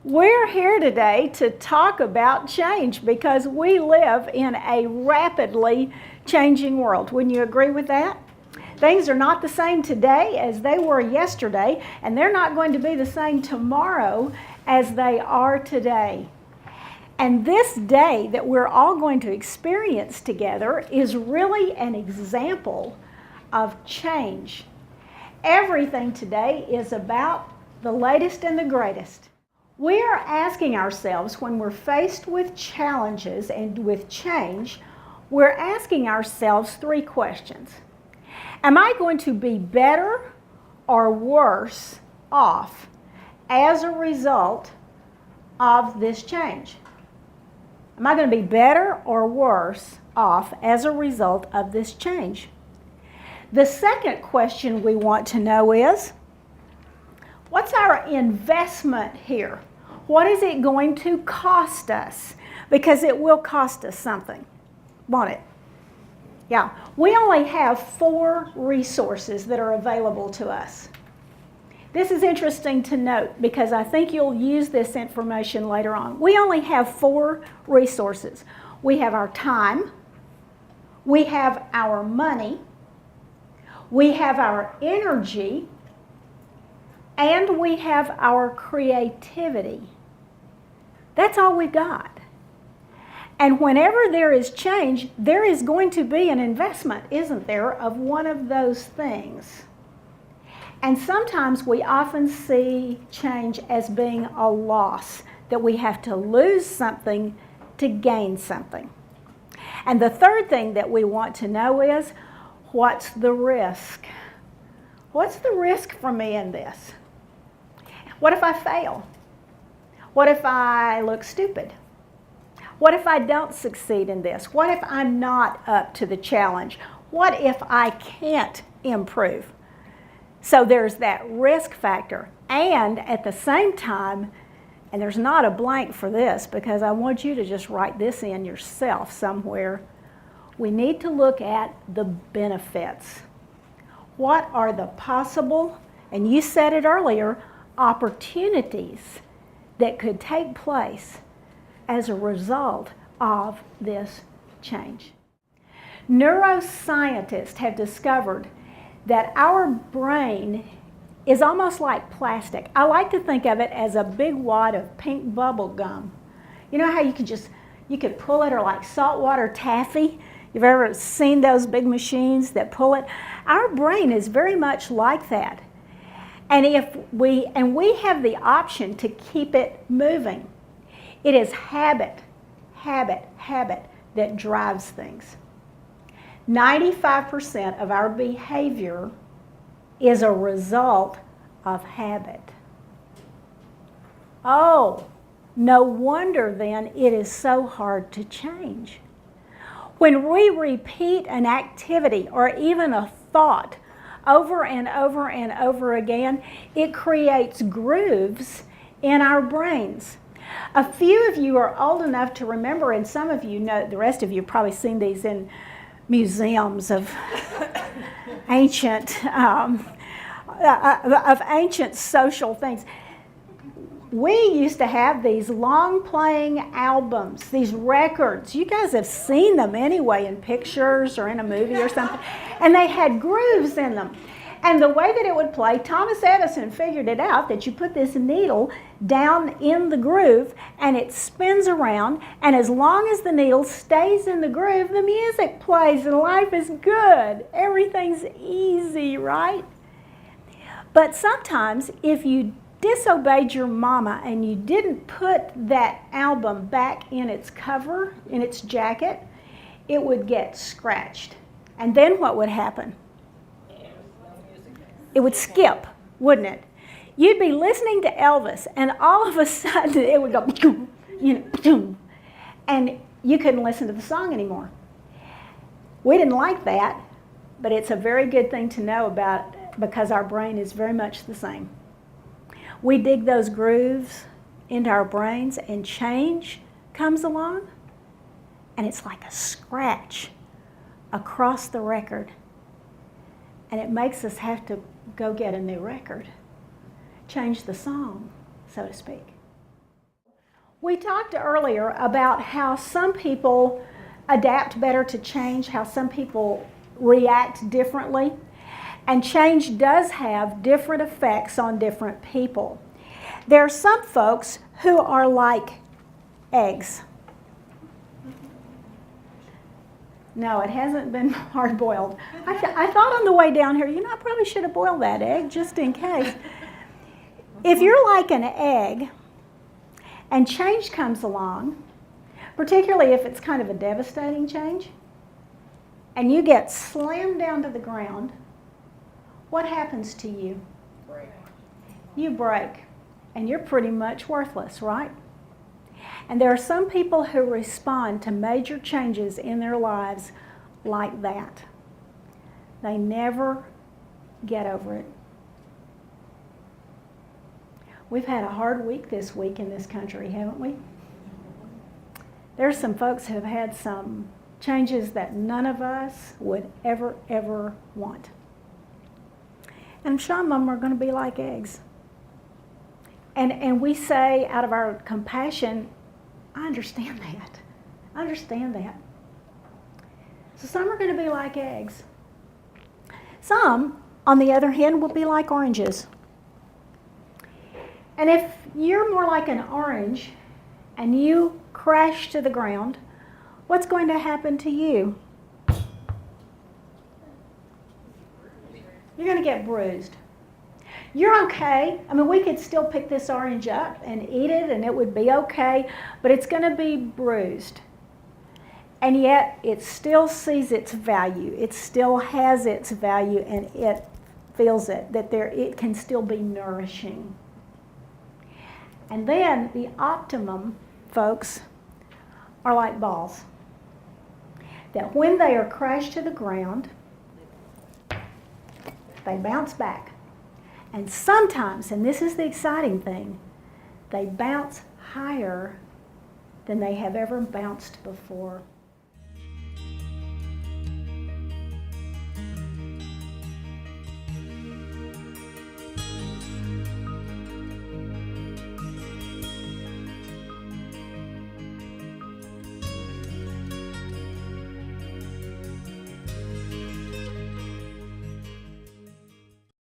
We're here today to talk about change because we live in a rapidly changing world. Wouldn't you agree with that? Things are not the same today as they were yesterday, and they're not going to be the same tomorrow as they are today. And this day that we're all going to experience together is really an example of change. Everything today is about the latest and the greatest. We are asking ourselves when we're faced with challenges and with change, we're asking ourselves three questions. Am I going to be better or worse off as a result of this change? Am I going to be better or worse off as a result of this change? The second question we want to know is, what's our investment here? What is it going to cost us? Because it will cost us something, won't it? Yeah, we only have 4 resources that are available to us. This is interesting to note because I think you'll use this information later on. We only have 4 resources. We have our time, we have our money, we have our energy, and we have our creativity. That's all we've got. And whenever there is change, there is going to be an investment, isn't there, of one of those things. And sometimes we often see change as being a loss, that we have to lose something to gain something. And the third thing that we want to know is, what's the risk? What's the risk for me in this? What if I fail? What if I look stupid? What if I don't succeed in this? What if I'm not up to the challenge? What if I can't improve? So there's that risk factor. And at the same time, and there's not a blank for this because I want you to just write this in yourself somewhere, we need to look at the benefits. What are the possible, and you said it earlier, opportunities that could take place as a result of this change? Neuroscientists have discovered that our brain is almost like plastic. I like to think of it as a big wad of pink bubble gum. You know how you could pull it, or like saltwater taffy? You've ever seen those big machines that pull it? Our brain is very much like that. And we have the option to keep it moving. It is habit that drives things. 95% of our behavior is a result of habit. Oh, no wonder then it is so hard to change. When we repeat an activity or even a thought over and over and over again, it creates grooves in our brains. A few of you are old enough to remember, and some of you know, the rest of you have probably seen these in museums of ancient social things. We used to have these long playing albums, these records. You guys have seen them anyway in pictures or in a movie or something. And they had grooves in them. And the way that it would play, Thomas Edison figured it out, that you put this needle down in the groove and it spins around, and as long as the needle stays in the groove, the music plays and life is good. Everything's easy, right? But sometimes if you disobeyed your mama and you didn't put that album back in its cover, in its jacket, it would get scratched. And then what would happen? It would skip, wouldn't it? You'd be listening to Elvis, and all of a sudden it would go, and you couldn't listen to the song anymore. We didn't like that, but it's a very good thing to know about because our brain is very much the same. We dig those grooves into our brains, and change comes along, and it's like a scratch across the record. And it makes us have to go get a new record, change the song, so to speak. We talked earlier about how some people adapt better to change, how some people react differently, and change does have different effects on different people. There are some folks who are like eggs. No, it hasn't been hard-boiled. I thought on the way down here, I probably should have boiled that egg just in case. If you're like an egg and change comes along, particularly if it's kind of a devastating change, and you get slammed down to the ground, what happens to you? Break. You break, and you're pretty much worthless, right? And there are some people who respond to major changes in their lives like that. They never get over it. We've had a hard week this week in this country, haven't we? There's some folks who have had some changes that none of us would ever want. And some of them are going to be like eggs. And we say out of our compassion, I understand that. I understand that. So some are going to be like eggs. Some, on the other hand, will be like oranges. And if you're more like an orange and you crash to the ground, what's going to happen to you? You're going to get bruised. You're okay. I mean, we could still pick this orange up and eat it and it would be okay, but it's going to be bruised. And yet, it still sees its value. It still has its value and it feels it, that it can still be nourishing. And then the optimum folks are like balls. That when they are crashed to the ground, they bounce back. And sometimes, and this is the exciting thing, they bounce higher than they have ever bounced before.